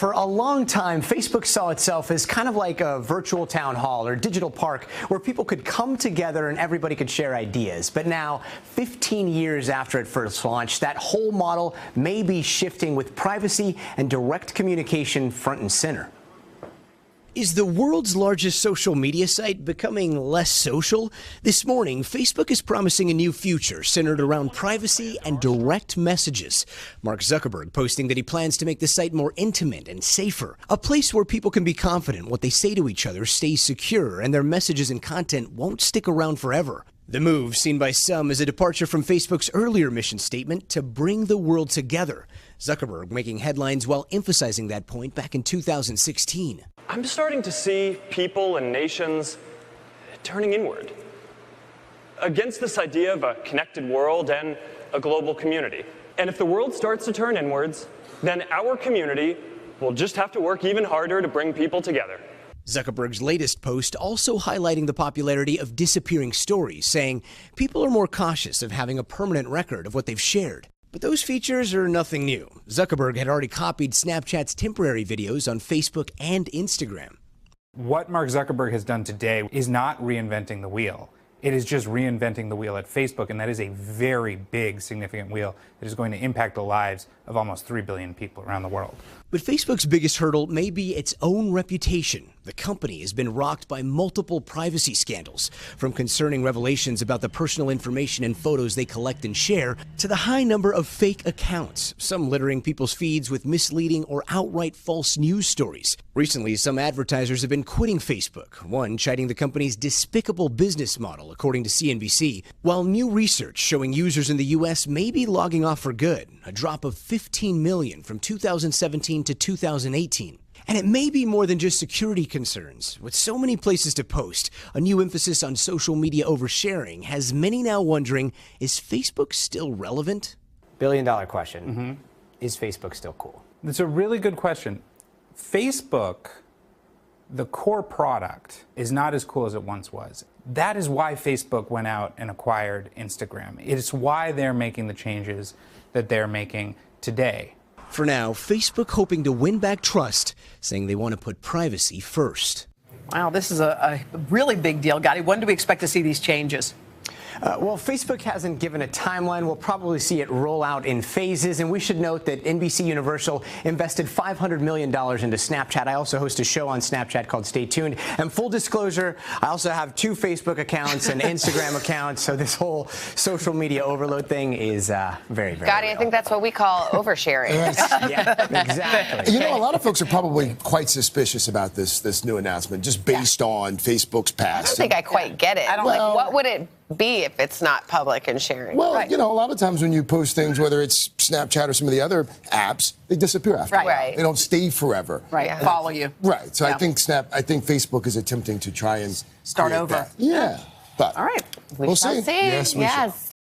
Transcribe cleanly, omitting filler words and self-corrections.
for a long time, Facebook saw itself as kind of like a virtual town hall or digital park where people could come together and everybody could share ideas. But now, 15 years after it first launched, that whole model may be shifting with privacy and direct communication front and center. Is the world's largest social media site becoming less social? This morning, Facebook is promising a new future centered around privacy and direct messages. Mark Zuckerberg posting that he plans to make the site more intimate and safer, a place where people can be confident what they say to each other stays secure and their messages and content won't stick around forever. The move, seen by some as a departure from Facebook's earlier mission statement to bring the world together. Zuckerberg making headlines while emphasizing that point back in 2016. I'm starting to see people and nations turning inward against this idea of a connected world and a global community. And if the world starts to turn inwards, then our community will just have to work even harder to bring people together. Zuckerberg's latest post also highlighting the popularity of disappearing stories, saying people are more cautious of having a permanent record of what they've shared. But those features are nothing new. Zuckerberg had already copied Snapchat's temporary videos on Facebook and Instagram. What Mark Zuckerberg has done today is not reinventing the wheel. It is just reinventing the wheel at Facebook, and that is a very big, significant wheel that is going to impact the lives of almost 3 billion people around the world. But Facebook's biggest hurdle may be its own reputation. The company has been rocked by multiple privacy scandals, from concerning revelations about the personal information and photos they collect and share, to the high number of fake accounts, some littering people's feeds with misleading or outright false news stories. Recently, some advertisers have been quitting Facebook, one citing the company's despicable business model, according to CNBC, while new research showing users in the U.S. may be logging off for good, a drop of 15 million from 2017 to 2018. And it may be more than just security concerns. With so many places to post, a new emphasis on social media oversharing has many now wondering, is Facebook still relevant? Billion-dollar question. Is Facebook still cool? That's a really good question. Facebook, the core product, is not as cool as it once was. That is why Facebook went out and acquired Instagram. It's why they're making the changes that they're making today. For now, Facebook hoping to win back trust, saying they want to put privacy first. Wow, this is a really big deal, Gotti. When do we expect to see these changes? Well, Facebook hasn't given a timeline. We'll probably see it roll out in phases. And we should note that NBC Universal invested $500 million into Snapchat. I also host a show on Snapchat called Stay Tuned. And full disclosure, I also have 2 Facebook accounts and Instagram accounts. So this whole social media overload thing is very, very Gotti, real. I think that's what we call oversharing. Yeah, exactly. You know, a lot of folks are probably quite suspicious about this new announcement, just based on Facebook's past. I don't think I quite get it. What would it be if it's not public and sharing? Well, you know, a lot of times when you post things, whether it's Snapchat or some of the other apps, they disappear after a while. Right. They don't stay forever. Right, Yeah. follow you. Right. So I think Facebook is attempting to try and Start create over. that. Yeah. But all right. We'll shall see. see. Yes, we shall. Yes.